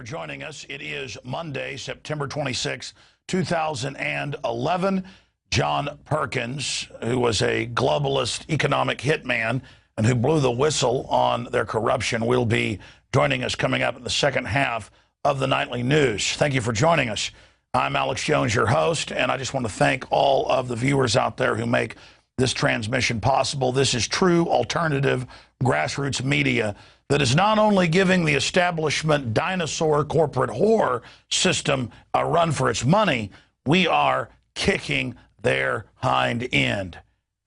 joining us. It is Monday, September 26, 2011. John Perkins, who was a globalist economic hitman and who blew the whistle on their corruption, will be joining us coming up in the second half of the nightly news. Thank you for joining us. I'm Alex Jones, your host, and I just want to thank all of the viewers out there who make this transmission possible. This is true alternative grassroots media that is not only giving the establishment dinosaur corporate whore system a run for its money, we are kicking their hind end.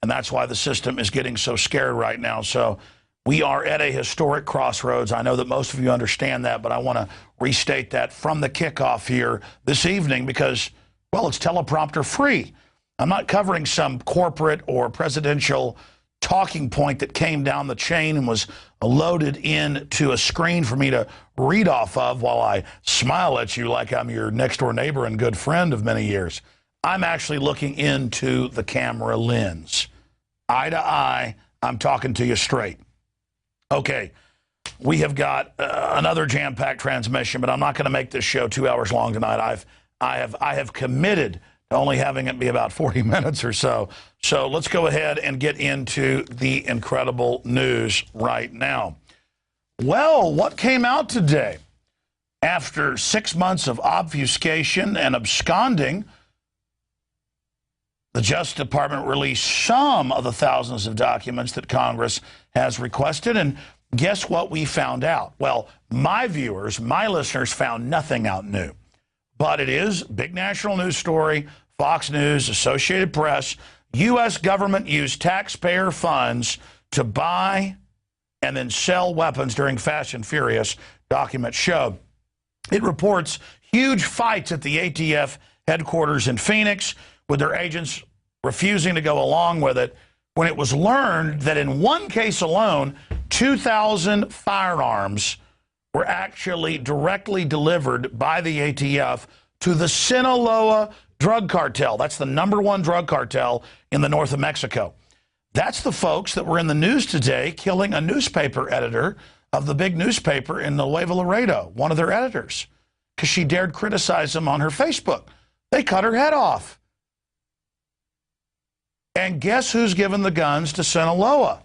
And that's why the system is getting so scared right now. So we are at a historic crossroads. I know that most of you understand that, but I want to restate that from the kickoff here this evening because, well, it's teleprompter free. I'm not covering some corporate or presidential talking point that came down the chain and was loaded into a screen for me to read off of while I smile at you like I'm your next door neighbor and good friend of many years. I'm actually looking into the camera lens. Eye to eye, I'm talking to you straight. Okay, we have got another jam-packed transmission, but I'm not going to make this show 2 hours long tonight. I have committed to only having it be about 40 minutes or so. So let's go ahead and get into the incredible news right now. Well, what came out today? After 6 months of obfuscation and absconding, the Justice Department released some of the thousands of documents that Congress has requested. And guess what we found out? Well, my viewers, my listeners found nothing out new. But it is a big national news story, Fox News, Associated Press. U.S. government used taxpayer funds to buy and then sell weapons during Fast and Furious, documents show. It reports huge fights at the ATF headquarters in Phoenix with their agents refusing to go along with it when it was learned that in one case alone, 2,000 firearms were actually directly delivered by the ATF to the Sinaloa drug cartel. That's the #1 drug cartel in the north of Mexico. That's the folks that were in the news today killing a newspaper editor of the big newspaper in Nuevo Laredo, one of their editors, because she dared criticize them on her Facebook. They cut her head off. And guess who's given the guns to Sinaloa?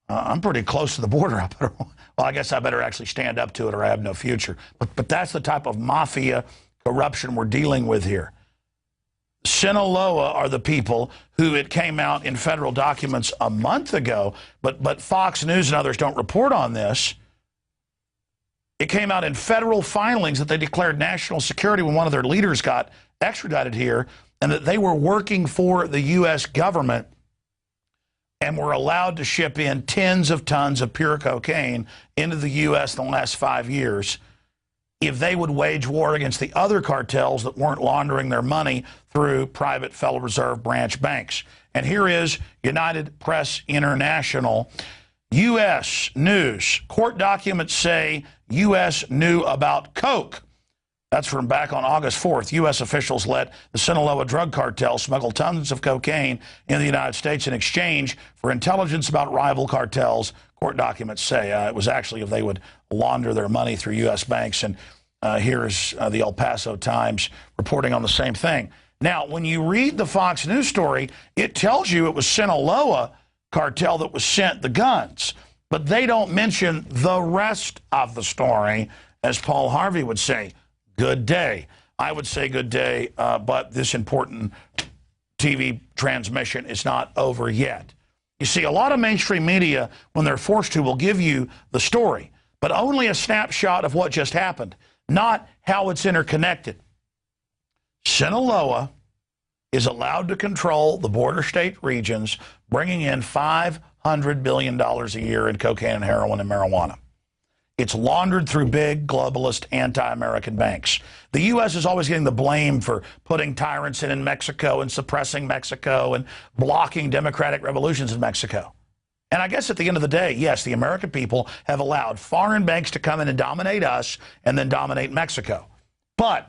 I'm pretty close to the border. Well, I guess I better actually stand up to it or I have no future. But that's the type of mafia corruption we're dealing with here. Sinaloa are the people who it came out in federal documents a month ago, but Fox News and others don't report on this. It came out in federal filings that they declared national security when one of their leaders got extradited here, and that they were working for the U.S. government and were allowed to ship in tens of tons of pure cocaine into the U.S. in the last 5 years if they would wage war against the other cartels that weren't laundering their money through private Federal Reserve branch banks. And here is United Press International. U.S. News. Court documents say U.S. knew about coke. That's from back on August 4th. U.S. officials let the Sinaloa drug cartel smuggle tons of cocaine in the United States in exchange for intelligence about rival cartels. Court documents say it was actually if they would launder their money through U.S. banks. And here's the El Paso Times reporting on the same thing. Now, when you read the Fox News story, it tells you it was Sinaloa cartel that was sent the guns. But they don't mention the rest of the story, as Paul Harvey would say. Good day. I would say good day, but this important TV transmission is not over yet. You see, a lot of mainstream media, when they're forced to, will give you the story, but only a snapshot of what just happened, not how it's interconnected. Sinaloa is allowed to control the border state regions, bringing in $500 billion a year in cocaine and heroin and marijuana. It's laundered through big, globalist, anti-American banks. The U.S. is always getting the blame for putting tyrants in Mexico and suppressing Mexico and blocking democratic revolutions in Mexico. And I guess at the end of the day, yes, the American people have allowed foreign banks to come in and dominate us and then dominate Mexico. But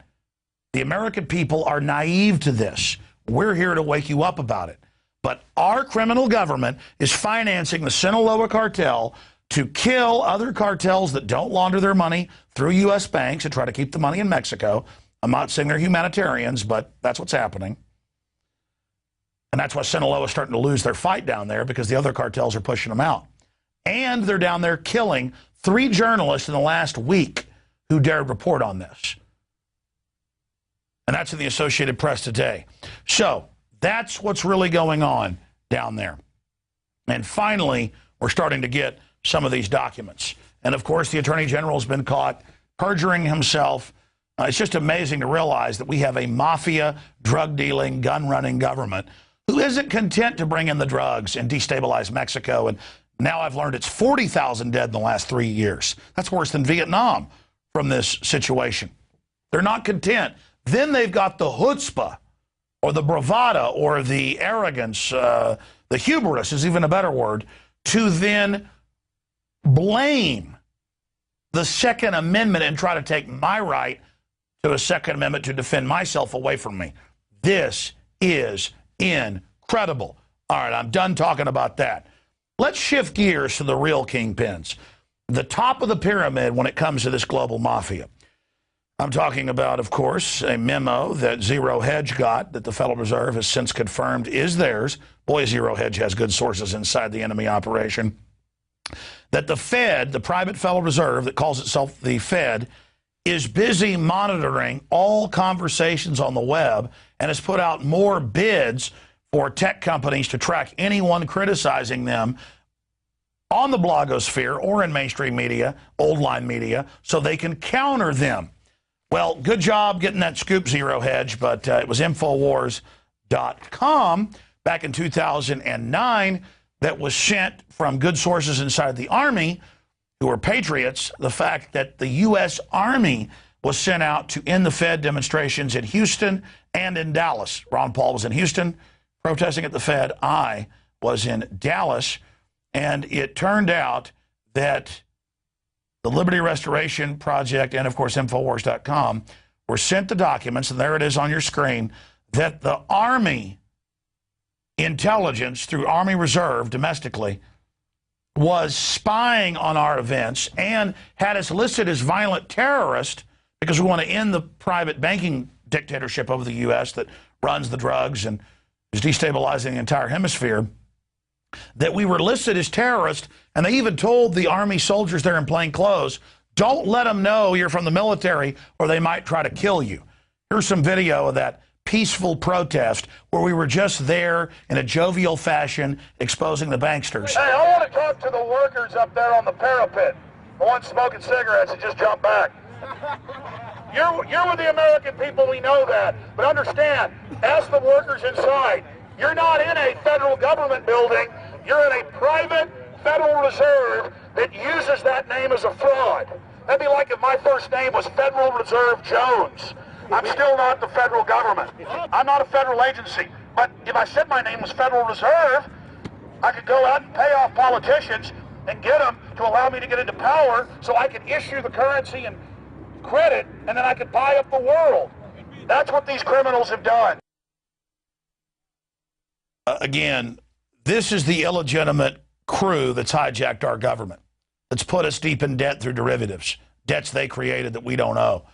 the American people are naive to this. We're here to wake you up about it. But our criminal government is financing the Sinaloa cartel to kill other cartels that don't launder their money through U.S. banks and try to keep the money in Mexico. I'm not saying they're humanitarians, but that's what's happening. And that's why Sinaloa is starting to lose their fight down there, because the other cartels are pushing them out. And they're down there killing 3 journalists in the last week who dared report on this. And that's in the Associated Press today. So that's what's really going on down there. And finally, we're starting to get some of these documents. And of course, the Attorney General has been caught perjuring himself. It's just amazing to realize that we have a mafia, drug-dealing, gun-running government who isn't content to bring in the drugs and destabilize Mexico. And now I've learned it's 40,000 dead in the last 3 years. That's worse than Vietnam from this situation. They're not content. Then they've got the chutzpah, or the bravado, or the arrogance, the hubris is even a better word, to then blame the Second Amendment and try to take my right to a Second Amendment to defend myself away from me. This is incredible. All right, I'm done talking about that. Let's shift gears to the real kingpins, the top of the pyramid when it comes to this global mafia. I'm talking about, of course, a memo that Zero Hedge got that the Federal Reserve has since confirmed is theirs. Boy, Zero Hedge has good sources inside the enemy operation. That the Fed, the private Federal Reserve that calls itself the Fed, is busy monitoring all conversations on the web and has put out more bids for tech companies to track anyone criticizing them on the blogosphere or in mainstream media, old line media, so they can counter them. Well, good job getting that scoop, Zero Hedge, but it was Infowars.com back in 2009 that was sent from good sources inside the Army who were patriots, the fact that the U.S. Army was sent out to end the Fed demonstrations in Houston and in Dallas. Ron Paul was in Houston protesting at the Fed. I was in Dallas, and it turned out that the Liberty Restoration Project and, of course, Infowars.com were sent the documents, and there it is on your screen, that the Army intelligence through Army Reserve domestically was spying on our events and had us listed as violent terrorists because we want to end the private banking dictatorship over the U.S. that runs the drugs and is destabilizing the entire hemisphere, that we were listed as terrorists, and they even told the Army soldiers there in plain clothes, don't let them know you're from the military or they might try to kill you. Here's some video of that peaceful protest where we were just there in a jovial fashion exposing the banksters. Hey, I want to talk to the workers up there on the parapet, the ones smoking cigarettes that just jumped back. You're with the American people, we know that, but understand, ask the workers inside. You're not in a federal government building. You're in a private Federal Reserve that uses that name as a fraud. That'd be like if my first name was Federal Reserve Jones. I'm still not the federal government. I'm not a federal agency. But if I said my name was Federal Reserve, I could go out and pay off politicians and get them to allow me to get into power so I could issue the currency and credit, and then I could buy up the world. That's what these criminals have done. Again, this is the illegitimate crew that's hijacked our government, that's put us deep in debt through derivatives, debts they created that we don't owe.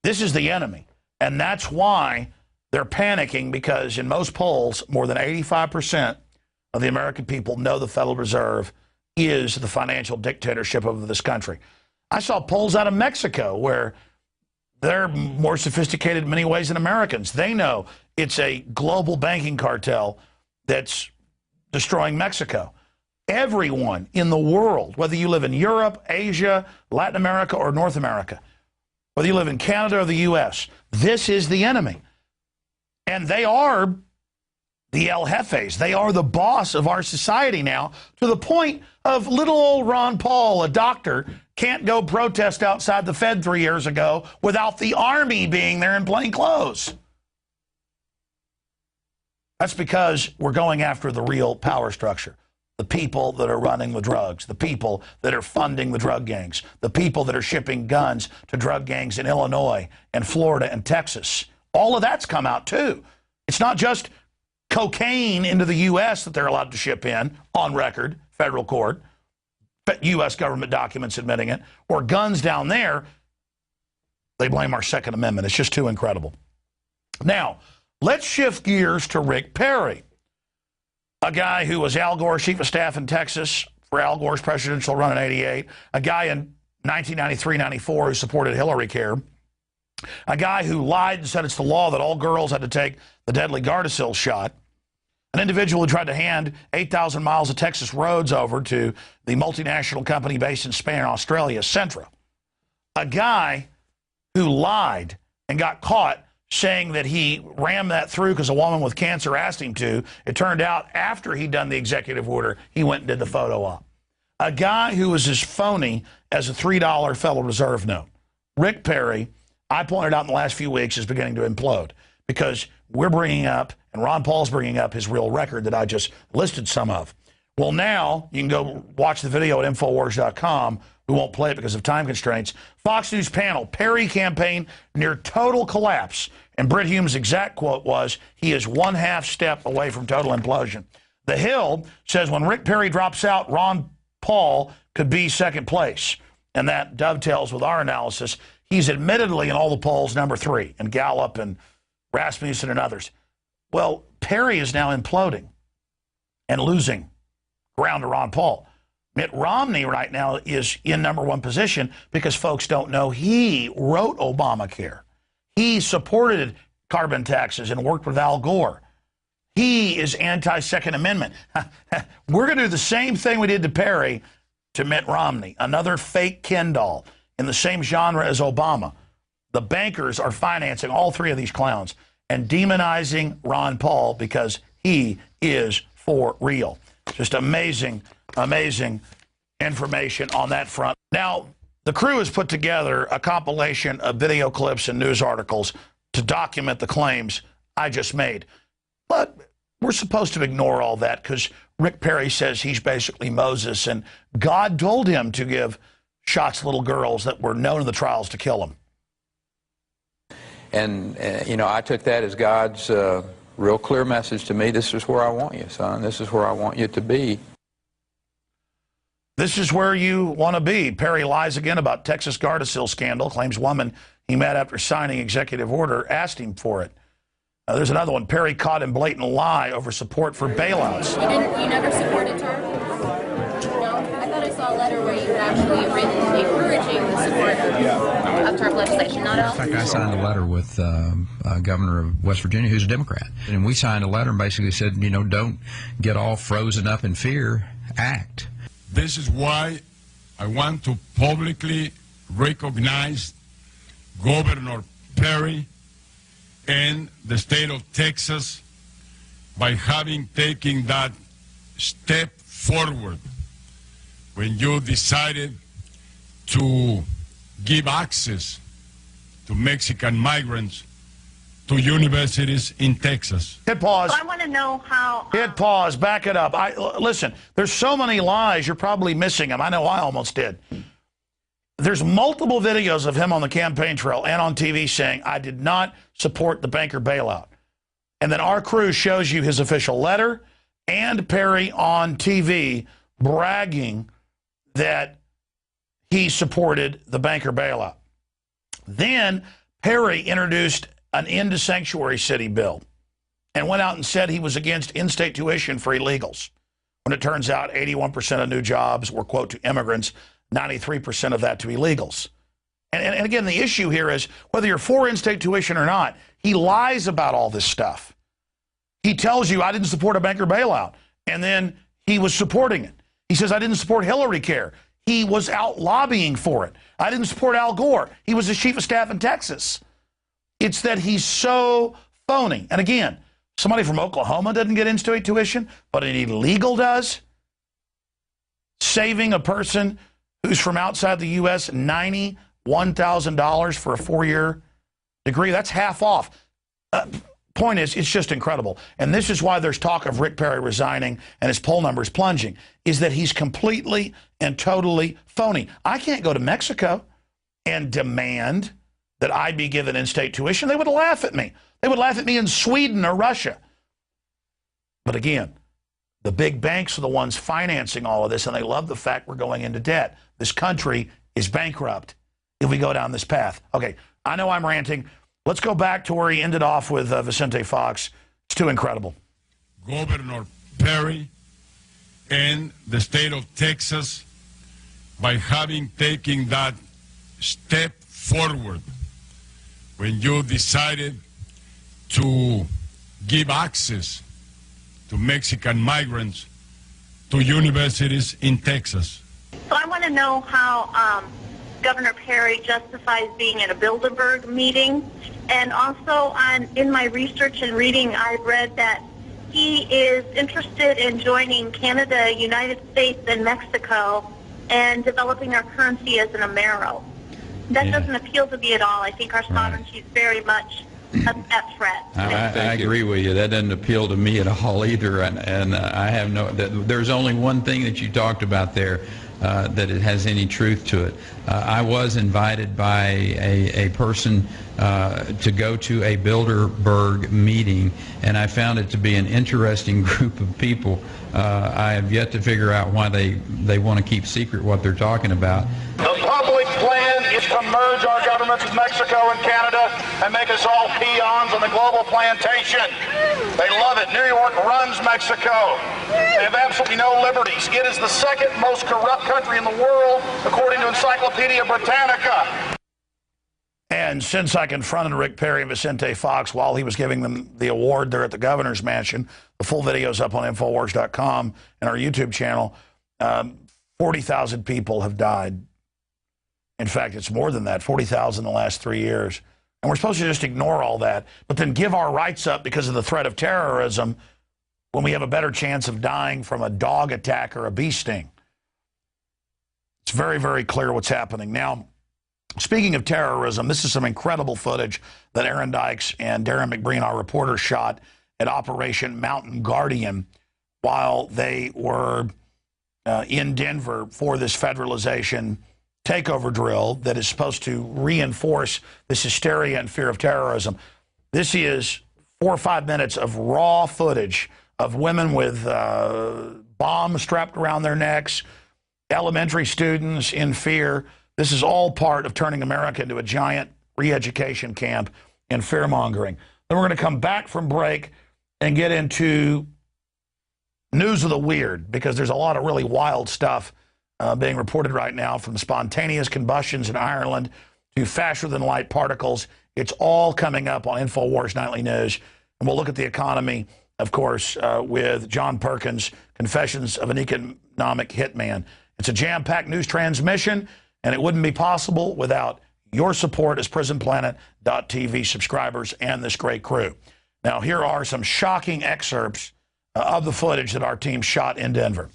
This is the enemy, and that's why they're panicking, because in most polls, more than 85% of the American people know the Federal Reserve is the financial dictatorship of this country. I saw polls out of Mexico where they're more sophisticated in many ways than Americans. They know it's a global banking cartel that's destroying Mexico. Everyone in the world, whether you live in Europe, Asia, Latin America, or North America, whether you live in Canada or the U.S., this is the enemy. And they are the El Jefes. They are the boss of our society now, to the point of little old Ron Paul, a doctor, can't go protest outside the Fed 3 years ago without the Army being there in plain clothes. That's because we're going after the real power structure. The people that are running the drugs, the people that are funding the drug gangs, the people that are shipping guns to drug gangs in Illinois and Florida and Texas. All of that's come out too. It's not just cocaine into the U.S. that they're allowed to ship in on record, federal court. U.S. government documents admitting it, or guns down there, they blame our Second Amendment. It's just too incredible. Now, let's shift gears to Rick Perry, a guy who was Al Gore's chief of staff in Texas for Al Gore's presidential run in '88, a guy in 1993-94 who supported Hillary Care, a guy who lied and said it's the law that all girls had to take the deadly Gardasil shot, an individual who tried to hand 8,000 miles of Texas roads over to the multinational company based in Spain and Australia, Centra, a guy who lied and got caught saying that he rammed that through because a woman with cancer asked him to. It turned out after he'd done the executive order, he went and did the photo op. A guy who was as phony as a $3 Federal Reserve note. Rick Perry, I pointed out in the last few weeks, is beginning to implode because we're bringing up, and Ron Paul's bringing up, his real record that I just listed some of. Well, now you can go watch the video at Infowars.com. We won't play it because of time constraints. Fox News panel, Perry campaign near total collapse. And Brit Hume's exact quote was, he is 1/2 step away from total implosion. The Hill says when Rick Perry drops out, Ron Paul could be second place. And that dovetails with our analysis. He's admittedly in all the polls number 3, and Gallup and Rasmussen and others. Well, Perry is now imploding and losing ground to Ron Paul. Mitt Romney right now is in number 1 position because folks don't know he wrote Obamacare. He supported carbon taxes and worked with Al Gore. He is anti-Second Amendment. We're going to do the same thing we did to Perry to Mitt Romney, another fake Ken doll in the same genre as Obama. The bankers are financing all 3 of these clowns and demonizing Ron Paul because he is for real. Just amazing, amazing information on that front. Now, the crew has put together a compilation of video clips and news articles to document the claims I just made. But we're supposed to ignore all that because Rick Perry says he's basically Moses, and God told him to give shots to little girls that were known in the trials to kill them. And, you know, I took that as God's real clear message to me. This is where I want you, son. This is where I want you to be. This is where you want to be. Perry lies again about Texas Gardasil scandal, claims woman he met after signing executive order asked him for it. There's another one. Perry caught in blatant lie over support for bailouts. You never supported TARP? No? I thought I saw a letter where you had actually written encouraging the support of TARP legislation, not else. In fact, I signed a letter with Governor of West Virginia, who's a Democrat. And we signed a letter and basically said, you know, don't get all frozen up in fear, act. This is why I want to publicly recognize Governor Perry and the state of Texas by having taken that step forward when you decided to give access to Mexican migrants to universities in Texas. Hit pause. So I want to know how... Hit pause. Back it up. Listen, there's so many lies, you're probably missing them. I know I almost did. There's multiple videos of him on the campaign trail and on TV saying, I did not support the banker bailout. And then our crew shows you his official letter and Perry on TV bragging that he supported the banker bailout. Then Perry introduced an end to sanctuary city bill and went out and said he was against in-state tuition for illegals. When it turns out 81% of new jobs were, quote, to immigrants, 93% of that to illegals. And again, the issue here is whether you're for in-state tuition or not, he lies about all this stuff. He tells you, I didn't support a banker bailout, and then he was supporting it. He says, I didn't support Hillary Care. He was out lobbying for it. I didn't support Al Gore. He was the chief of staff in Texas. It's that he's so phony. And again, somebody from Oklahoma doesn't get in-state tuition, but an illegal does. Saving a person who's from outside the U.S. $91,000 for a 4-year degree, that's half off. Point is, it's just incredible. And this is why there's talk of Rick Perry resigning and his poll numbers plunging, is that he's completely and totally phony. I can't go to Mexico and demand that I be given in-state tuition. They would laugh at me. They would laugh at me in Sweden or Russia. But again, The big banks are the ones financing all of this, and they love the fact we're going into debt. This country is bankrupt if we go down this path. Okay, I know I'm ranting. Let's go back to where he ended off with Vicente Fox. It's too incredible. Governor Perry and the state of Texas, by having taken that step forward when you decided to give access to Mexican migrants to universities in Texas. So I want to know how Governor Perry justifies being at a Bilderberg meeting. And also in my research and reading, I've read that he is interested in joining Canada, United States, and Mexico and developing our currency as an Amero. That doesn't appeal to me at all. I think our sovereignty is very much at threat. I agree with you. That doesn't appeal to me at all either. And I have no. There's only one thing that you talked about there that it has any truth to it. I was invited by a person to go to a Bilderberg meeting, and I found it to be an interesting group of people. I have yet to figure out why they want to keep secret what they're talking about. The public plan is to merge our governments with Mexico and Canada and make us all peons on the global plantation. They love it. New York runs Mexico. They have absolutely no liberties. It is the second most corrupt country in the world, according to Encyclopedia Britannica. And since I confronted Rick Perry and Vicente Fox while he was giving them the award there at the governor's mansion, the full video's up on Infowars.com and our YouTube channel, 40,000 people have died. In fact, it's more than that, 40,000 in the last 3 years. And we're supposed to just ignore all that, but then give our rights up because of the threat of terrorism when we have a better chance of dying from a dog attack or a bee sting. It's very, very clear what's happening. Now, speaking of terrorism, this is some incredible footage that Aaron Dykes and Darren McBreen, our reporters, shot at Operation Mountain Guardian while they were in Denver for this federalization takeover drill that is supposed to reinforce this hysteria and fear of terrorism. This is 4 or 5 minutes of raw footage of women with bombs strapped around their necks, elementary students in fear. This is all part of turning America into a giant re-education camp and fear-mongering. Then we're going to come back from break and get into news of the weird, because there's a lot of really wild stuff being reported right now, from spontaneous combustions in Ireland to faster-than-light particles. It's all coming up on Infowars Nightly News. And we'll look at the economy, of course, with John Perkins, Confessions of an Economic Hitman. It's a jam-packed news transmission, and it wouldn't be possible without your support as PrisonPlanet.tv subscribers and this great crew. Now, here are some shocking excerpts of the footage that our team shot in Denver.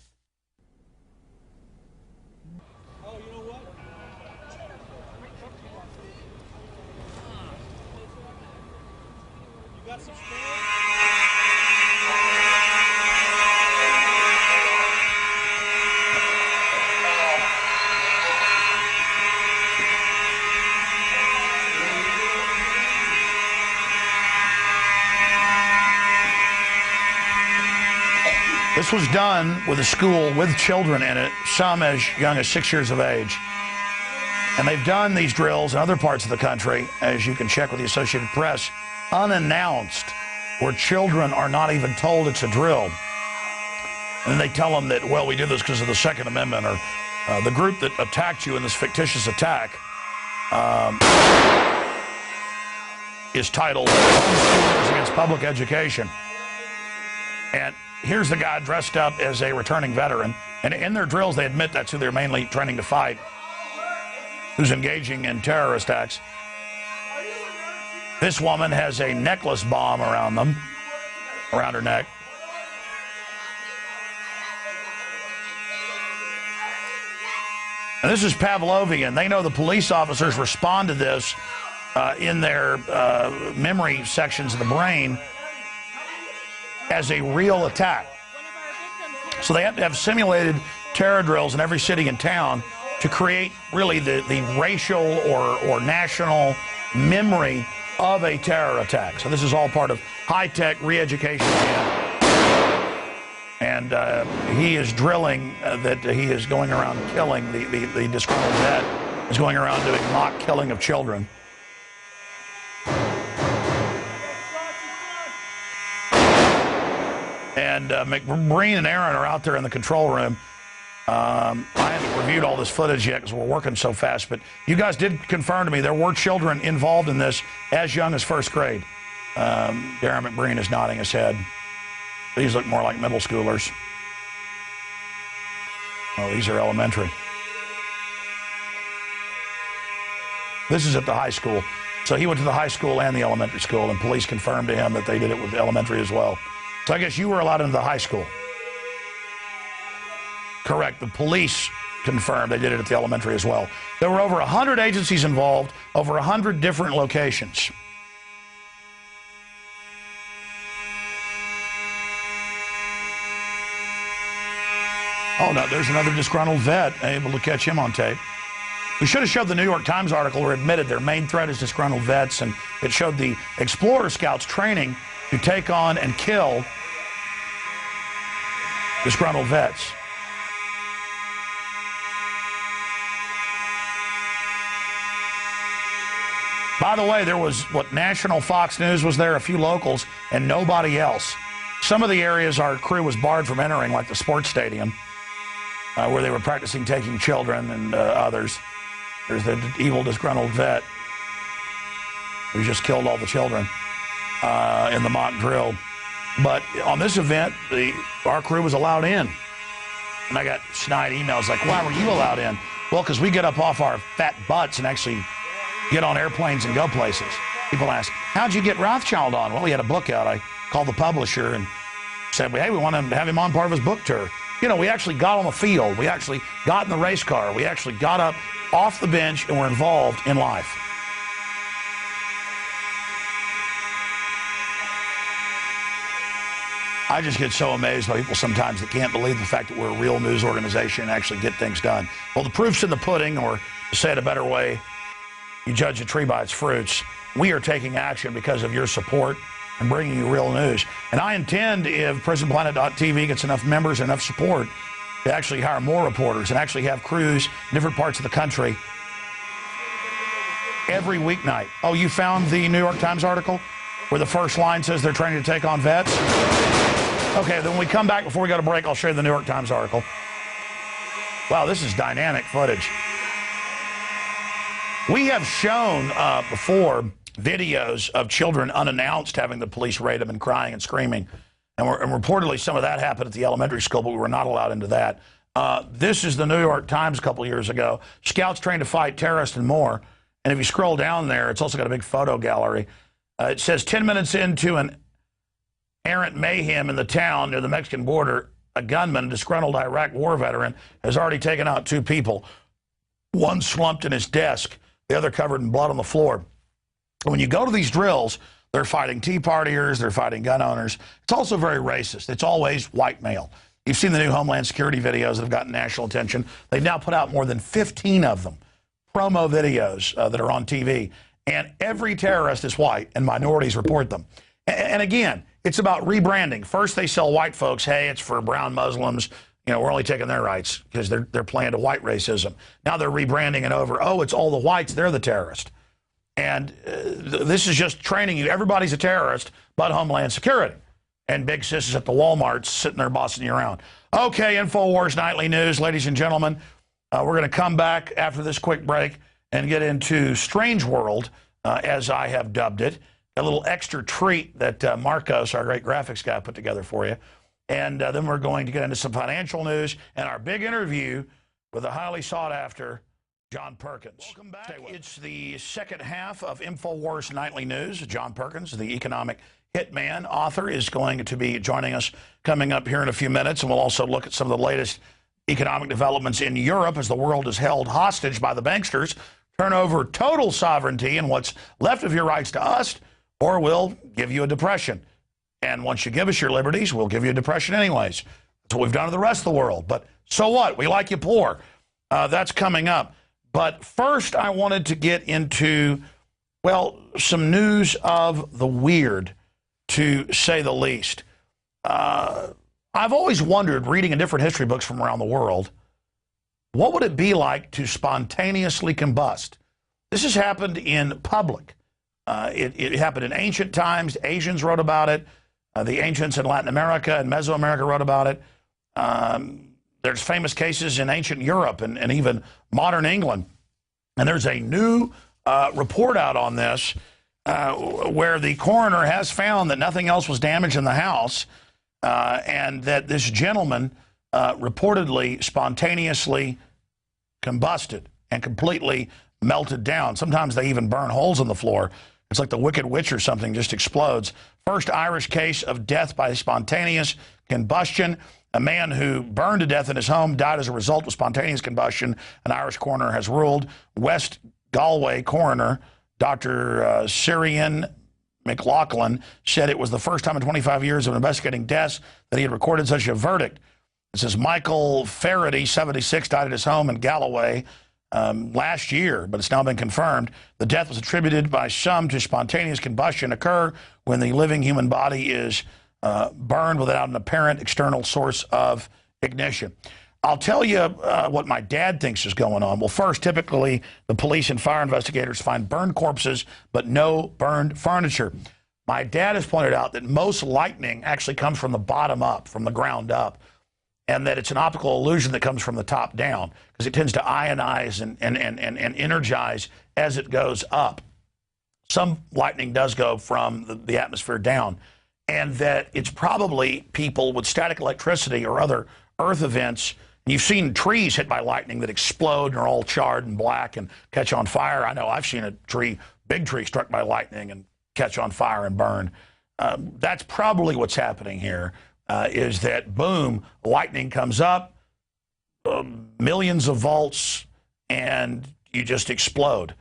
This was done with a school with children in it, some as young as 6 years of age. And they've done these drills in other parts of the country, as you can check with the Associated Press, unannounced, where children are not even told it's a drill. And then they tell them that, well, we do this because of the Second Amendment, or the group that attacked you in this fictitious attack is titled Homeschoolers Against Public Education. And here's the guy dressed up as a returning veteran. And in their drills, they admit that's who they're mainly training to fight, who's engaging in terrorist acts. This woman has a necklace bomb around her neck. And this is Pavlovian. They know the police officers respond to this in their memory sections of the brain as a real attack. So they have to have simulated terror drills in every city and town to create really the racial or national memory of a terror attack. So this is all part of high-tech re-education camp. And he is drilling that he is going around killing the disgruntled vet is going around doing mock killing of children. And McBreen and Aaron are out there in the control room. I haven't reviewed all this footage yet because we're working so fast, but you guys did confirm to me there were children involved in this as young as first grade. Darren McBreen is nodding his head. These look more like middle schoolers. Oh, these are elementary. This is at the high school. So he went to the high school and the elementary school, and police confirmed to him that they did it with the elementary as well. So I guess you were allowed into the high school. Correct. The police confirmed they did it at the elementary as well. There were over 100 agencies involved, over 100 different locations. Oh, no, there's another disgruntled vet able to catch him on tape. We should have showed the New York Times article where it admitted their main threat is disgruntled vets, and it showed the Explorer Scouts training to take on and kill disgruntled vets. By the way, there was, national Fox News was there, a few locals, and nobody else. Some of the areas our crew was barred from entering, like the sports stadium, where they were practicing taking children and others. There's the evil, disgruntled vet who just killed all the children in the mock drill. But on this event, our crew was allowed in. And I got snide emails like, why were you allowed in? Well, because we get up off our fat butts and actually get on airplanes and go places. People ask, how'd you get Rothschild on? Well, he had a book out. I called the publisher and said, hey, we want to have him on part of his book tour. You know, we actually got on the field. We actually got in the race car. We actually got up off the bench and were involved in life. I just get so amazed by people sometimes that can't believe the fact that we're a real news organization and actually get things done. Well, the proof's in the pudding, or to say it a better way, you judge a tree by its fruits. We are taking action because of your support and bringing you real news. And I intend, if PrisonPlanet.tv gets enough members and enough support, to actually hire more reporters and actually have crews in different parts of the country every weeknight. Oh, you found the New York Times article where the first line says they're training to take on vets? Okay, then when we come back before we go to break, I'll show you the New York Times article. Wow, this is dynamic footage. We have shown before videos of children unannounced having the police raid them and crying and screaming. And reportedly some of that happened at the elementary school, but we were not allowed into that. This is the New York Times a couple years ago. Scouts trained to fight terrorists and more. And if you scroll down there, it's also got a big photo gallery. It says 10 minutes into an errant mayhem in the town near the Mexican border, a gunman, a disgruntled Iraq war veteran, has already taken out 2 people. One slumped in his desk, the other covered in blood on the floor. When you go to these drills, they're fighting Tea Partiers, they're fighting gun owners. It's also very racist. It's always white male. You've seen the new Homeland Security videos that have gotten national attention. They've now put out more than 15 of them, promo videos that are on TV. And every terrorist is white, and minorities report them. And again, it's about rebranding. First, they sell white folks, hey, it's for brown Muslims. You know, we're only taking their rights because they're playing to white racism. Now they're rebranding it over, oh, it's all the whites, they're the terrorist. And this is just training you. Everybody's a terrorist but Homeland Security. And big sis at the Walmarts sitting there bossing you around. Okay, Infowars Nightly News, ladies and gentlemen. We're going to come back after this quick break and get into Strange World, as I have dubbed it. A little extra treat that Marcos, our great graphics guy, put together for you. And then we're going to get into some financial news and our big interview with the highly sought-after John Perkins. Welcome back. It's the second half of Infowars Nightly News. John Perkins, the economic hitman author, is going to be joining us coming up here in a few minutes. And we'll also look at some of the latest economic developments in Europe as the world is held hostage by the banksters. Turn over total sovereignty and what's left of your rights to us, or we'll give you a depression. And once you give us your liberties, we'll give you a depression anyways. That's what we've done to the rest of the world. But so what? We like you poor. That's coming up. But first, I wanted to get into, well, some news of the weird, to say the least. I I've always wondered, reading in different history books from around the world, what would it be like to spontaneously combust? This has happened in public. It happened in ancient times. Asians wrote about it. The ancients in Latin America and Mesoamerica wrote about it. There's famous cases in ancient Europe and even modern England. And there's a new report out on this where the coroner has found that nothing else was damaged in the house and that this gentleman reportedly spontaneously combusted and completely melted down. Sometimes they even burn holes in the floor. It's like the Wicked Witch or something, just explodes. First Irish case of death by spontaneous combustion. A man who burned to death in his home died as a result of spontaneous combustion, an Irish coroner has ruled. West Galway coroner, Dr. Syrian McLaughlin, said it was the first time in 25 years of investigating deaths that he had recorded such a verdict. It says Michael Faraday, 76, died at his home in Galloway last year, but it's now been confirmed. The death was attributed by some to spontaneous combustion occur when the living human body is burned without an apparent external source of ignition. I'll tell you what my dad thinks is going on. Well, first, typically, the police and fire investigators find burned corpses, but no burned furniture. My dad has pointed out that most lightning actually comes from the bottom up, from the ground up, and that it's an optical illusion that comes from the top down, because it tends to ionize and energize as it goes up. Some lightning does go from the atmosphere down, and that it's probably people with static electricity or other earth events. You've seen trees hit by lightning that explode and are all charred and black and catch on fire. I know I've seen a big tree struck by lightning and catch on fire and burn. That's probably what's happening here, is that, boom, lightning comes up, millions of volts, and you just explode.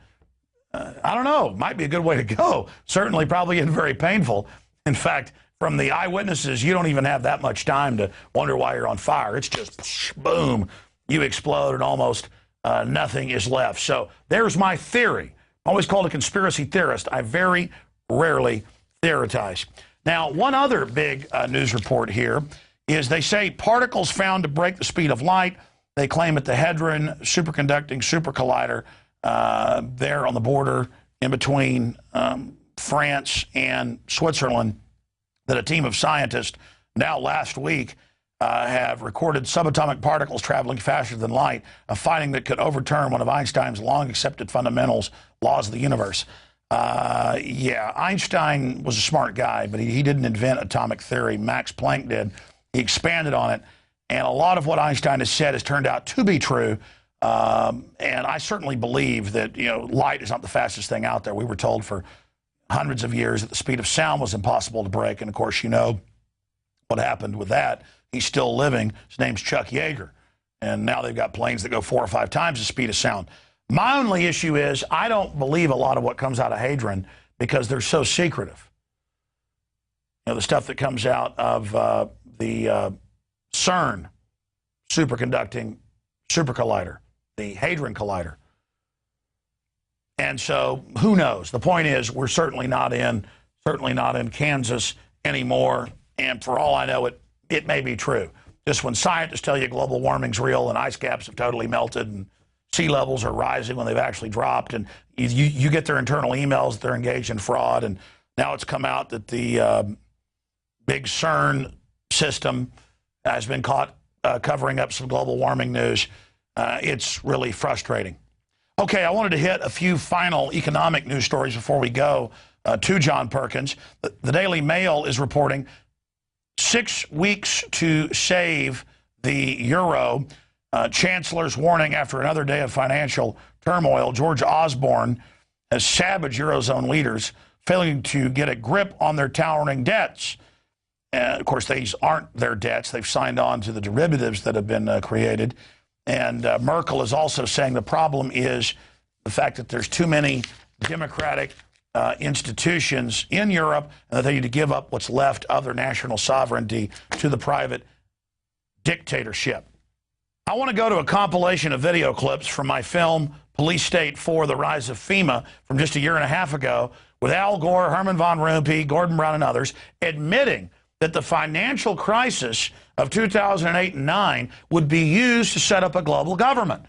I don't know. Might be a good way to go. Certainly probably isn't very painful. In fact, from the eyewitnesses, you don't even have that much time to wonder why you're on fire. It's just boom, you explode and almost nothing is left. So there's my theory. I'm always called a conspiracy theorist. I very rarely theorize. Now, one other big news report here is they say particles found to break the speed of light. They claim at the Hadron superconducting super collider there on the border in between France and Switzerland, that a team of scientists now last week have recorded subatomic particles traveling faster than light, a finding that could overturn one of Einstein's long-accepted fundamentals, laws of the universe. Yeah, Einstein was a smart guy, but he didn't invent atomic theory. Max Planck did. He expanded on it, and a lot of what Einstein has said has turned out to be true. And I certainly believe that, light is not the fastest thing out there. We were told for hundreds of years that the speed of sound was impossible to break. And, of course, what happened with that. He's still living. His name's Chuck Yeager. And now they've got planes that go 4 or 5 times the speed of sound. My only issue is I don't believe a lot of what comes out of Hadron because they're so secretive. The stuff that comes out of the CERN superconducting super collider, the Hadron Collider. And so who knows? The point is we're certainly not in Kansas anymore. And for all I know, it may be true. Just when scientists tell you global warming's real and ice caps have totally melted and sea levels are rising when they've actually dropped, and you get their internal emails that they're engaged in fraud, and now it's come out that the big CERN system has been caught covering up some global warming news. It's really frustrating. Okay, I wanted to hit a few final economic news stories before we go to John Perkins. The Daily Mail is reporting 6 weeks to save the euro. Chancellor's warning after another day of financial turmoil. George Osborne has savaged Eurozone leaders, failing to get a grip on their towering debts. Of course, these aren't their debts. They've signed on to the derivatives that have been created. And Merkel is also saying the problem is the fact that there's too many democratic institutions in Europe and that they need to give up what's left of their national sovereignty to the private dictatorship. I want to go to a compilation of video clips from my film, Police State 4, The Rise of FEMA, from just a year and a half ago, with Al Gore, Herman von Rompuy, Gordon Brown, and others, admitting that the financial crisis of 2008 and 9 would be used to set up a global government,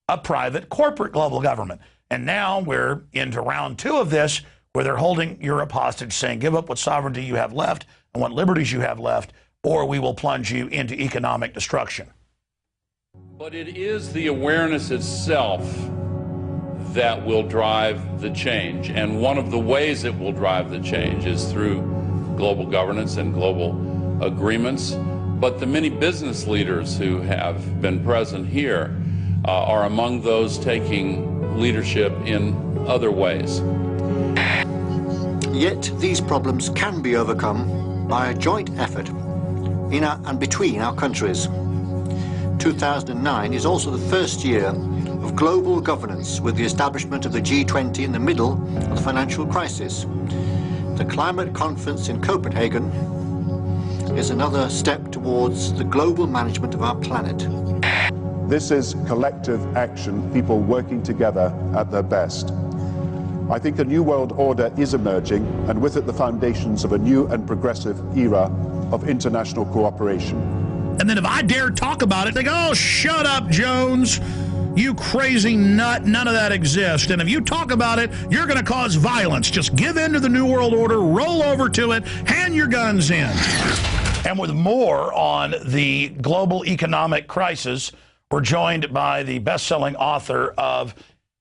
a private corporate global government. And now we're into round 2 of this, where they're holding Europe hostage, saying, give up what sovereignty you have left and what liberties you have left, or we will plunge you into economic destruction. But it is the awareness itself that will drive the change. And one of the ways it will drive the change is through global governance and global agreements. But the many business leaders who have been present here are among those taking leadership in other ways. Yet these problems can be overcome by a joint effort in and between our countries. 2009 is also the first year of global governance, with the establishment of the G20 in the middle of the financial crisis. The climate conference in Copenhagen is another step towards the global management of our planet. This is collective action, people working together at their best. I think a new world order is emerging, and with it the foundations of a new and progressive era of international cooperation. And then if I dare talk about it, they go, oh, shut up, Jones. You crazy nut. None of that exists. And if you talk about it, you're going to cause violence. Just give in to the New World Order, roll over to it, hand your guns in. And with more on the global economic crisis, we're joined by the best-selling author of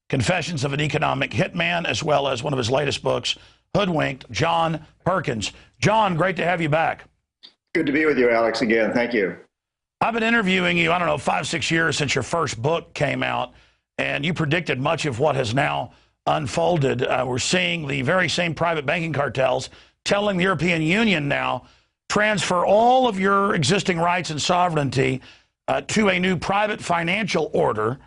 Confessions of an Economic Hitman, as well as one of his latest books, Hoodwinked, John Perkins. John, great to have you back. Good to be with you, Alex, again. Thank you. I've been interviewing you, 5, 6 years since your first book came out, and you predicted much of what has now unfolded. We're seeing the very same private banking cartels telling the European Union now, transfer all of your existing rights and sovereignty to a new private financial order.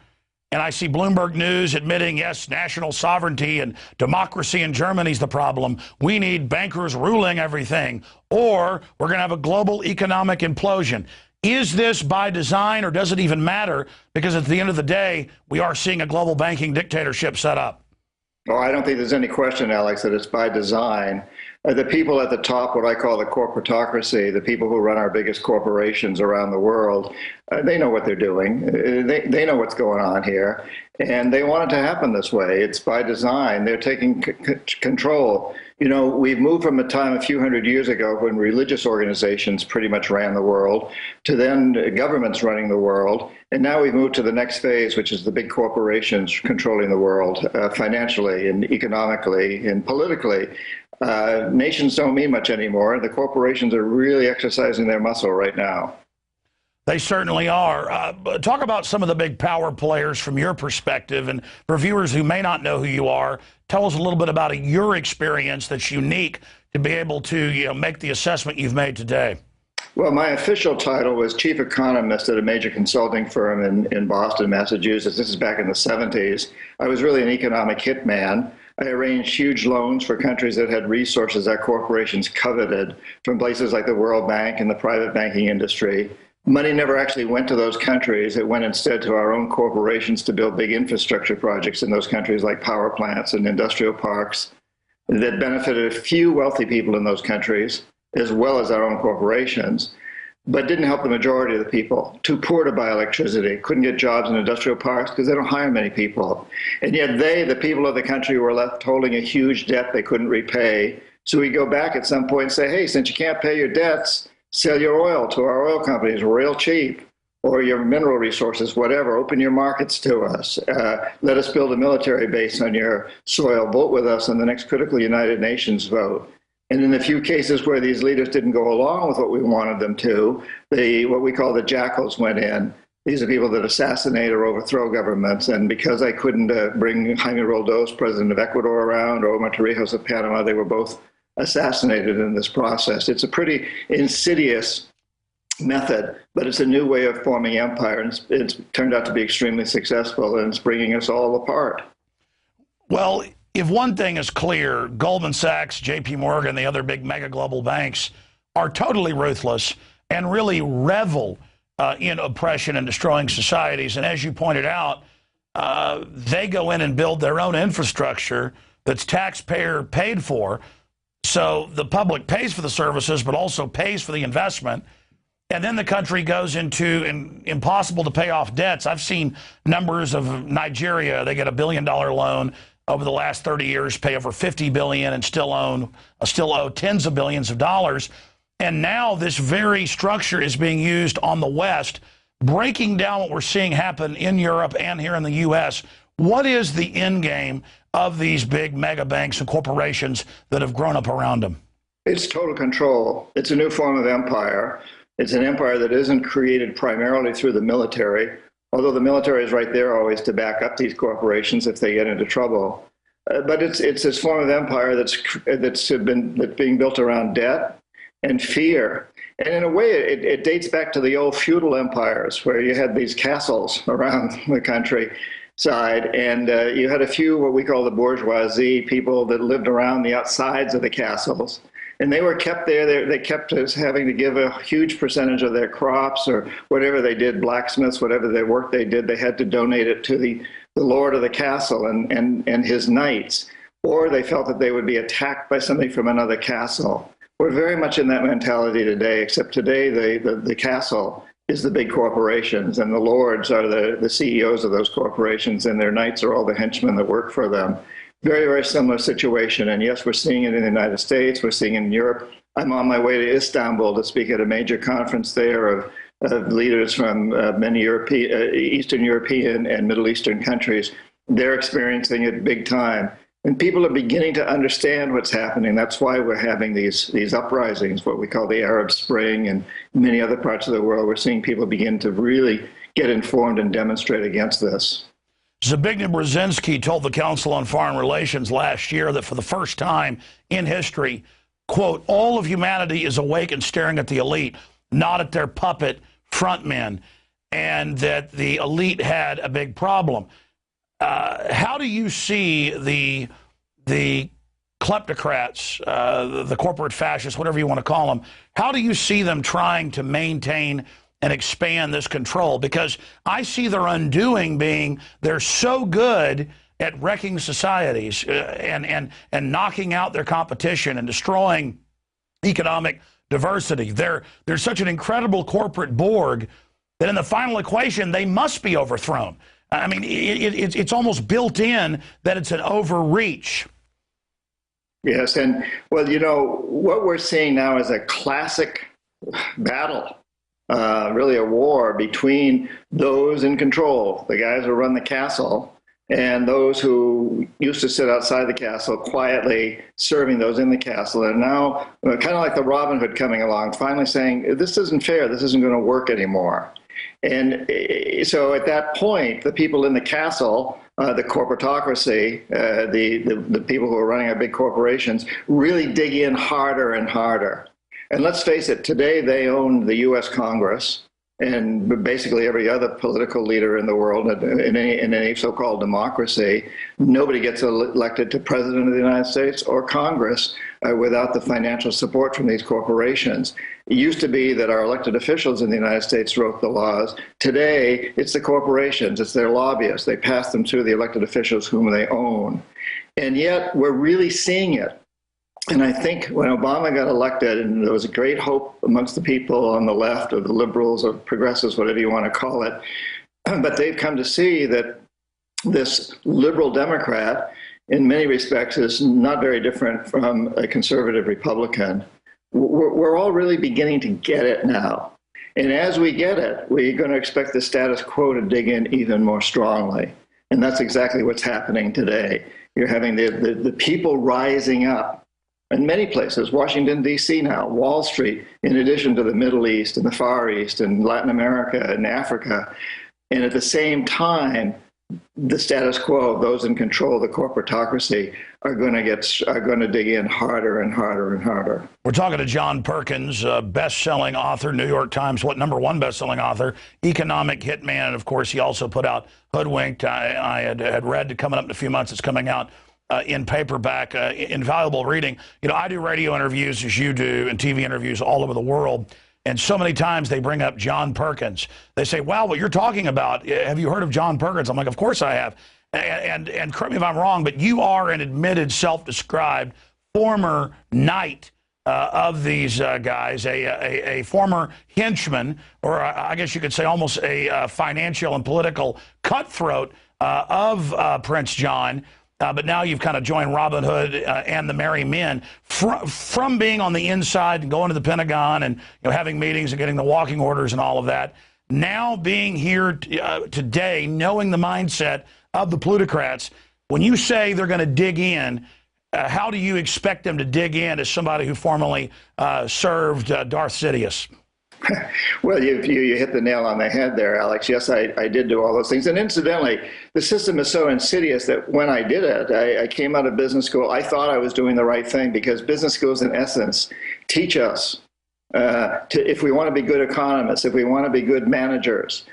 And I see Bloomberg News admitting, yes, national sovereignty and democracy in Germany is the problem. We need bankers ruling everything, or we're going to have a global economic implosion. Is this by design, or does it even matter? Because at the end of the day, we are seeing a global banking dictatorship set up. Oh, I don't think there's any question, Alex, that it's by design. The people at the top, what I call the corporatocracy, the people who run our biggest corporations around the world, they know what they're doing. They know what's going on here, and they want it to happen this way. It's by design. They're taking control. You know, we've moved from a time a few hundred years ago when religious organizations pretty much ran the world, to then governments running the world. And now we've moved to the next phase, which is the big corporations controlling the world financially and economically and politically. Nations don't mean much anymore. The corporations are really exercising their muscle right now. They certainly are. Talk about some of the big power players from your perspective. And for viewers who may not know who you are, tell us a little bit about your experience that's unique to be able to make the assessment you've made today. Well, my official title was chief economist at a major consulting firm in Boston, Massachusetts. This is back in the 70s. I was really an economic hitman. I arranged huge loans for countries that had resources that corporations coveted, from places like the World Bank and the private banking industry. Money never actually went to those countries. It went instead to our own corporations to build big infrastructure projects in those countries, like power plants and industrial parks, that benefited a few wealthy people in those countries, as well as our own corporations, but didn't help the majority of the people. Too poor to buy electricity, couldn't get jobs in industrial parks because they don't hire many people. And yet the people of the country, were left holding a huge debt they couldn't repay. So we go back at some point and say, hey, since you can't pay your debts, sell your oil to our oil companies real cheap, or your mineral resources, whatever. Open your markets to us. Let us build a military base on your soil. Vote with us on the next critical United Nations vote. And in the few cases where these leaders didn't go along with what we wanted them to, what we call the jackals went in. These are people that assassinate or overthrow governments. And because I couldn't bring Jaime Roldos, president of Ecuador, around, or Omar Torrijos of Panama, they were both assassinated in this process. It's a pretty insidious method, but it's a new way of forming empire, and it's turned out to be extremely successful, and it's bringing us all apart. Well, if one thing is clear, Goldman Sachs, JP Morgan, the other big mega global banks are totally ruthless and really revel in oppression and destroying societies. And as you pointed out, they go in and build their own infrastructure that's taxpayer paid for. So the public pays for the services, but also pays for the investment. and then the country goes into impossible to pay off debts. I've seen numbers of Nigeria. They get $1 billion loan over the last 30 years, pay over $50 billion, and still owe tens of billions of dollars. And now this very structure is being used on the West, breaking down what we're seeing happen in Europe and here in the U.S. What is the end game of these big mega banks and corporations that have grown up around them? It's total control. It's a new form of empire. It's an empire that isn't created primarily through the military, although the military is right there always to back up these corporations if they get into trouble. But it's this form of empire that's being built around debt and fear. And in a way, it dates back to the old feudal empires where you had these castles around the countryside, and you had a few what we call the bourgeoisie, people that lived around the outsides of the castles. And they were kept there. They kept us having to give a huge percentage of their crops or whatever they did, blacksmiths, whatever their work they did, they had to donate it to the lord of the castle and his knights. Or they felt that they would be attacked by somebody from another castle. We're very much in that mentality today, except today the castle is the big corporations, and the lords are the CEOs of those corporations, and their knights are all the henchmen that work for them. Very, very similar situation. And yes, we're seeing it in the United States. We're seeing it in Europe. I'm on my way to Istanbul to speak at a major conference there of leaders from many Eastern European and Middle Eastern countries. They're experiencing it big time. And people are beginning to understand what's happening. That's why we're having these uprisings, what we call the Arab Spring, and many other parts of the world. We're seeing people begin to really get informed and demonstrate against this. Zbigniew Brzezinski told the Council on Foreign Relations last year that for the first time in history, quote, all of humanity is awake and staring at the elite, not at their puppet frontmen, and that the elite had a big problem. How do you see the kleptocrats, the corporate fascists, whatever you want to call them, how do you see them trying to maintain and expand this control? Because I see their undoing being they're so good at wrecking societies and knocking out their competition and destroying economic diversity. They're such an incredible corporate Borg that in the final equation, they must be overthrown. I mean, it's almost built in that it's an overreach. Yes, and well, you know, what we're seeing now is a classic battle. Really a war between those in control, the guys who run the castle, and those who used to sit outside the castle quietly serving those in the castle. And now, kind of like the Robin Hood coming along, finally saying, this isn't fair, this isn't going to work anymore. And so at that point, the people in the castle, the corporatocracy, the people who are running our big corporations, really dig in harder and harder. And let's face it, today they own the U.S. Congress and basically every other political leader in the world in any so-called democracy. Nobody gets elected to president of the United States or Congress without the financial support from these corporations. It used to be that our elected officials in the United States wrote the laws. Today, it's the corporations, it's their lobbyists. They pass them through the elected officials whom they own. And yet, we're really seeing it. And I think when Obama got elected, and there was a great hope amongst the people on the left, or the liberals, or progressives, whatever you want to call it, but they've come to see that this liberal Democrat, in many respects, is not very different from a conservative Republican. We're all really beginning to get it now. And as we get it, we're going to expect the status quo to dig in even more strongly. And that's exactly what's happening today. You're having the people rising up. In many places, Washington, D.C. now, Wall Street, in addition to the Middle East and the Far East and Latin America and Africa. And at the same time, the status quo, those in control, the corporatocracy, are going to dig in harder and harder and harder. We're talking to John Perkins, best-selling author, New York Times, #1 best-selling author, economic hitman, and of course he also put out Hoodwinked. I had read, coming up in a few months, it's coming out in paperback, invaluable reading. You know, I do radio interviews as you do and TV interviews all over the world. And so many times they bring up John Perkins. They say, wow, what you're talking about, have you heard of John Perkins? I'm like, of course I have. And correct me if I'm wrong, but you are an admitted, self-described former knight of these guys, a former henchman, or I guess you could say almost a financial and political cutthroat of Prince John. But now you've kind of joined Robin Hood and the Merry Men from being on the inside and going to the Pentagon and having meetings and getting the walking orders and all of that. Now being here today, knowing the mindset of the plutocrats, when you say they're going to dig in, how do you expect them to dig in as somebody who formerly served Darth Sidious? Well, you hit the nail on the head there, Alex. Yes, I did do all those things. And incidentally, the system is so insidious that when I did it, I came out of business school. I thought I was doing the right thing because business schools, in essence, teach us if we want to be good economists, if we want to be good managers,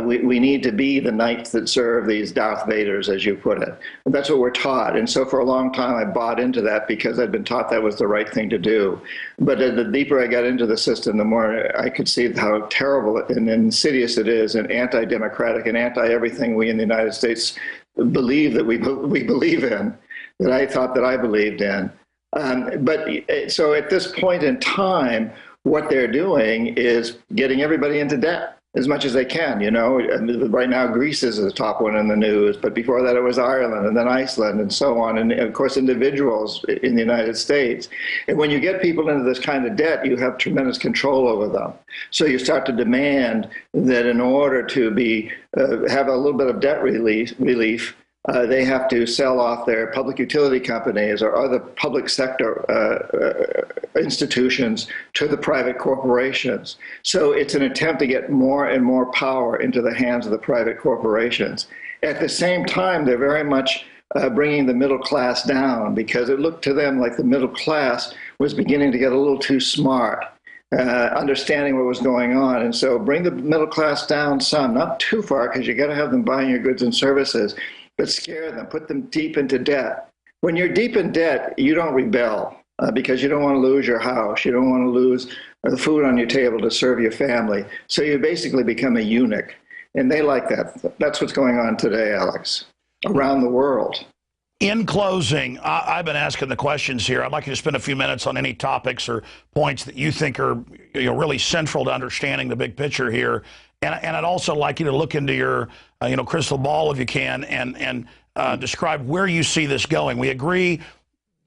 we need to be the knights that serve these Darth Vaders, as you put it. And that's what we're taught. And so for a long time, I bought into that because I'd been taught that was the right thing to do. But the deeper I got into the system, the more I could see how terrible and insidious it is, and anti-democratic and anti-everything we in the United States believe that we believe in, that I thought that I believed in. So at this point in time, what they're doing is getting everybody into debt as much as they can. Right now Greece is the top one in the news, but before that it was Ireland and then Iceland and so on, and of course individuals in the United States. And when you get people into this kind of debt, you have tremendous control over them. So you start to demand that in order to have a little bit of debt relief, they have to sell off their public utility companies or other public sector institutions to the private corporations. So it's an attempt to get more and more power into the hands of the private corporations. At the same time, they're very much bringing the middle class down, because it looked to them like the middle class was beginning to get a little too smart, understanding what was going on. And so bring the middle class down some, not too far, because you got to have them buying your goods and services, but scare them, put them deep into debt. When you're deep in debt, you don't rebel because you don't want to lose your house. You don't want to lose the food on your table to serve your family. So you basically become a eunuch. And they like that. That's what's going on today, Alex, around the world. In closing, I've been asking the questions here. I'd like you to spend a few minutes on any topics or points that you think are really central to understanding the big picture here. And I'd also like you to look into your crystal ball, if you can, and describe where you see this going. We agree,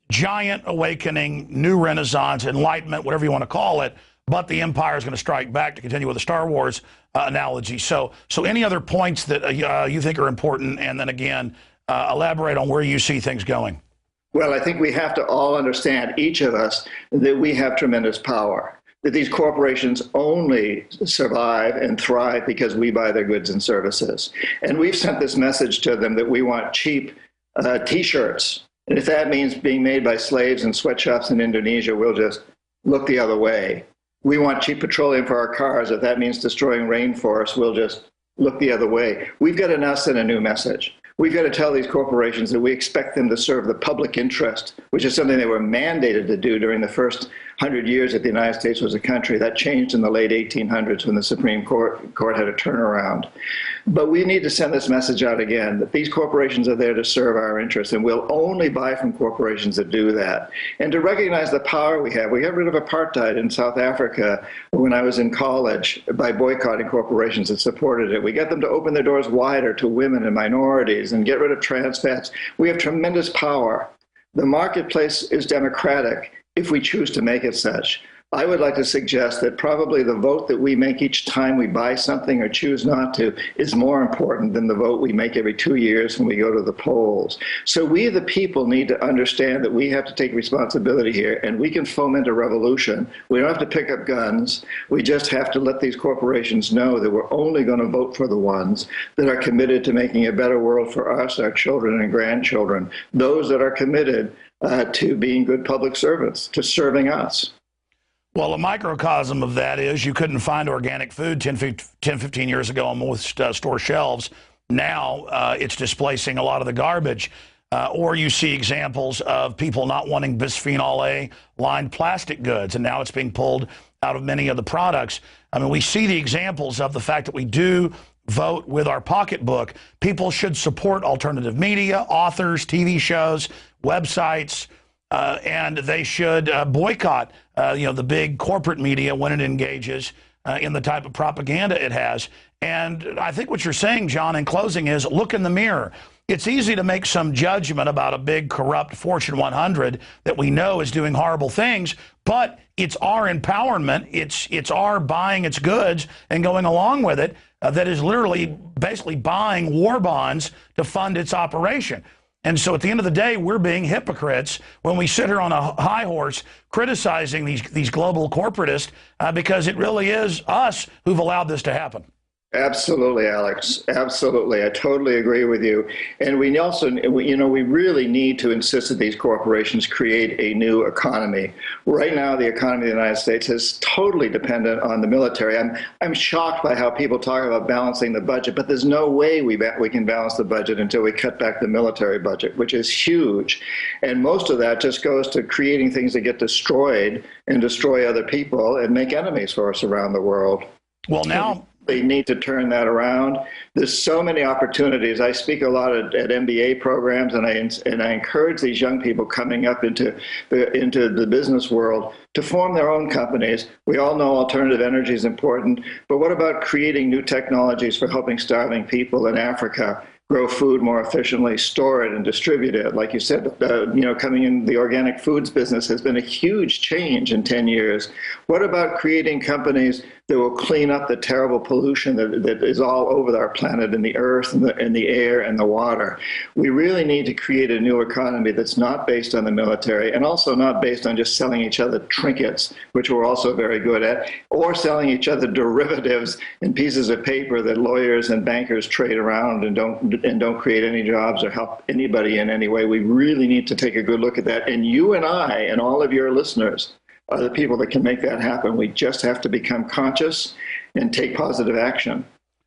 giant awakening, new renaissance, enlightenment, whatever you want to call it, but the empire is going to strike back, to continue with the Star Wars analogy. So any other points that you think are important, and then again, elaborate on where you see things going. Well, I think we have to all understand, each of us, that we have tremendous power, that these corporations only survive and thrive because we buy their goods and services. And we've sent this message to them that we want cheap T-shirts. And if that means being made by slaves in sweatshops in Indonesia, we'll just look the other way. We want cheap petroleum for our cars. If that means destroying rainforests, we'll just look the other way. We've got to now send a new message. We've got to tell these corporations that we expect them to serve the public interest, which is something they were mandated to do during the first 100 years that the United States was a country. That changed in the late 1800s when the Supreme Court had a turnaround. But we need to send this message out again, that these corporations are there to serve our interests, and we'll only buy from corporations that do that. And to recognize the power we have. We got rid of apartheid in South Africa when I was in college by boycotting corporations that supported it. We got them to open their doors wider to women and minorities and get rid of trans fats. We have tremendous power. The marketplace is democratic if we choose to make it such. I would like to suggest that probably the vote that we make each time we buy something or choose not to is more important than the vote we make every 2 years when we go to the polls. So we, the people, need to understand that we have to take responsibility here, and we can foment a revolution. We don't have to pick up guns. We just have to let these corporations know that we're only going to vote for the ones that are committed to making a better world for us, our children and grandchildren, those that are committed to being good public servants, to serving us. Well, a microcosm of that is you couldn't find organic food 10, 15 years ago on most store shelves. Now it's displacing a lot of the garbage. Or you see examples of people not wanting bisphenol A lined plastic goods, and now it's being pulled out of many of the products. I mean, we see the examples of the fact that we do vote with our pocketbook. People should support alternative media, authors, TV shows, websites, and they should boycott, the big corporate media when it engages in the type of propaganda it has. And I think what you're saying, John, in closing is look in the mirror. It's easy to make some judgment about a big, corrupt Fortune 100 that we know is doing horrible things, but it's our empowerment, it's our buying its goods and going along with it that is literally basically buying war bonds to fund its operation. And so at the end of the day, we're being hypocrites when we sit here on a high horse criticizing these global corporatists because it really is us who've allowed this to happen. Absolutely, Alex. Absolutely. I totally agree with you. And we also, we really need to insist that these corporations create a new economy. Right now, the economy of the United States is totally dependent on the military. I'm shocked by how people talk about balancing the budget, but there's no way we can balance the budget until we cut back the military budget, which is huge. And most of that just goes to creating things that get destroyed and destroy other people and make enemies for us around the world. Well, now they need to turn that around. There's so many opportunities. I speak a lot at MBA programs, and I encourage these young people coming up into the business world to form their own companies. We all know alternative energy is important, but what about creating new technologies for helping starving people in Africa grow food more efficiently, store it, and distribute it? Like you said, coming in the organic foods business has been a huge change in 10 years. What about creating companies that will clean up the terrible pollution that is all over our planet, in the earth, and the air, and the water? We really need to create a new economy that's not based on the military, and also not based on just selling each other trinkets, which we're also very good at, or selling each other derivatives and pieces of paper that lawyers and bankers trade around and don't create any jobs or help anybody in any way. We really need to take a good look at that. And you and I and all of your listeners are the people that can make that happen. We just have to become conscious and take positive action.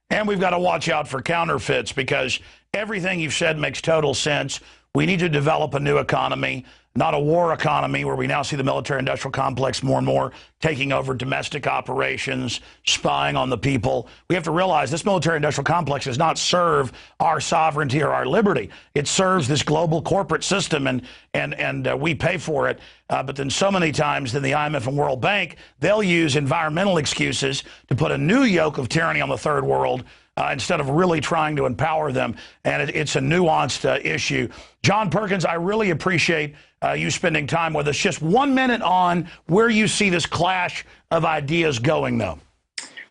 And we've got to watch out for counterfeits, because everything you've said makes total sense. We need to develop a new economy, not a war economy where we now see the military-industrial complex more and more taking over domestic operations, spying on the people. We have to realize this military-industrial complex does not serve our sovereignty or our liberty. It serves this global corporate system, and we pay for it. But then so many times in the IMF and World Bank, they'll use environmental excuses to put a new yoke of tyranny on the third world instead of really trying to empower them. And it's a nuanced issue. John Perkins, I really appreciate you spending time with us. Just 1 minute on where you see this clash of ideas going, though.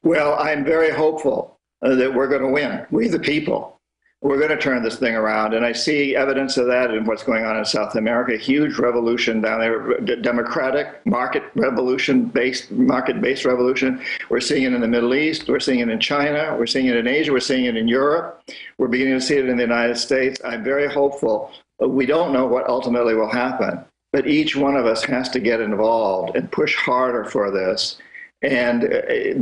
Well, I'm very hopeful that we're going to win. We, the people, we're going to turn this thing around. And I see evidence of that in what's going on in South America. Huge revolution down there, democratic, market-based revolution. We're seeing it in the Middle East. We're seeing it in China. We're seeing it in Asia. We're seeing it in Europe. We're beginning to see it in the United States. I'm very hopeful. We don't know what ultimately will happen, but each one of us has to get involved and push harder for this. And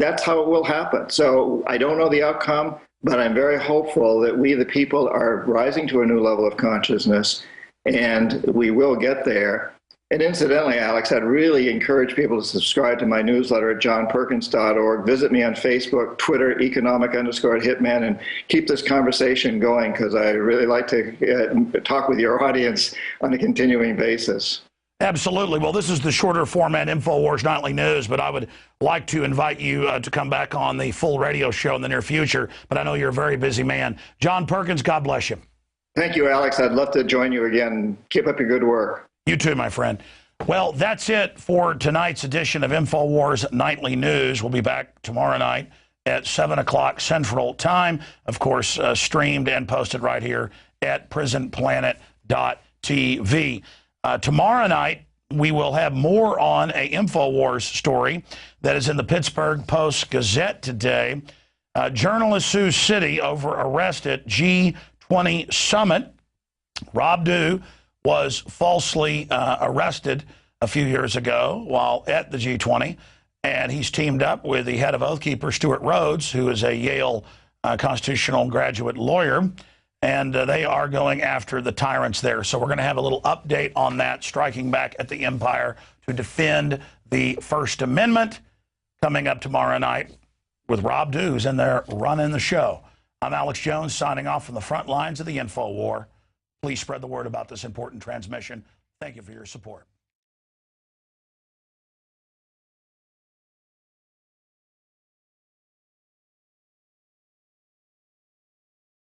that's how it will happen. So I don't know the outcome, but I'm very hopeful that we, the people, are rising to a new level of consciousness, and we will get there. And incidentally, Alex, I'd really encourage people to subscribe to my newsletter at johnperkins.org. Visit me on Facebook, Twitter, economic_hitman, and keep this conversation going, because I really like to talk with your audience on a continuing basis. Absolutely. Well, this is the shorter format Infowars Nightly News, but I would like to invite you to come back on the full radio show in the near future. But I know you're a very busy man. John Perkins, God bless you. Thank you, Alex. I'd love to join you again. Keep up your good work. You too, my friend. Well, that's it for tonight's edition of Infowars Nightly News. We'll be back tomorrow night at 7 o'clock Central Time. Of course, streamed and posted right here at prisonplanet.tv. Tomorrow night, we will have more on a Infowars story that is in the Pittsburgh Post-Gazette today. Journalist sues city over arrest at G20 summit. Rob Dew was falsely arrested a few years ago while at the G20, and he's teamed up with the head of Oath Keepers, Stuart Rhodes, who is a Yale constitutional graduate lawyer, and they are going after the tyrants there. So we're going to have a little update on that, striking back at the empire to defend the First Amendment, coming up tomorrow night with Rob Dew, who's in there running the show. I'm Alex Jones, signing off from the front lines of the Infowar. Please spread the word about this important transmission. Thank you for your support.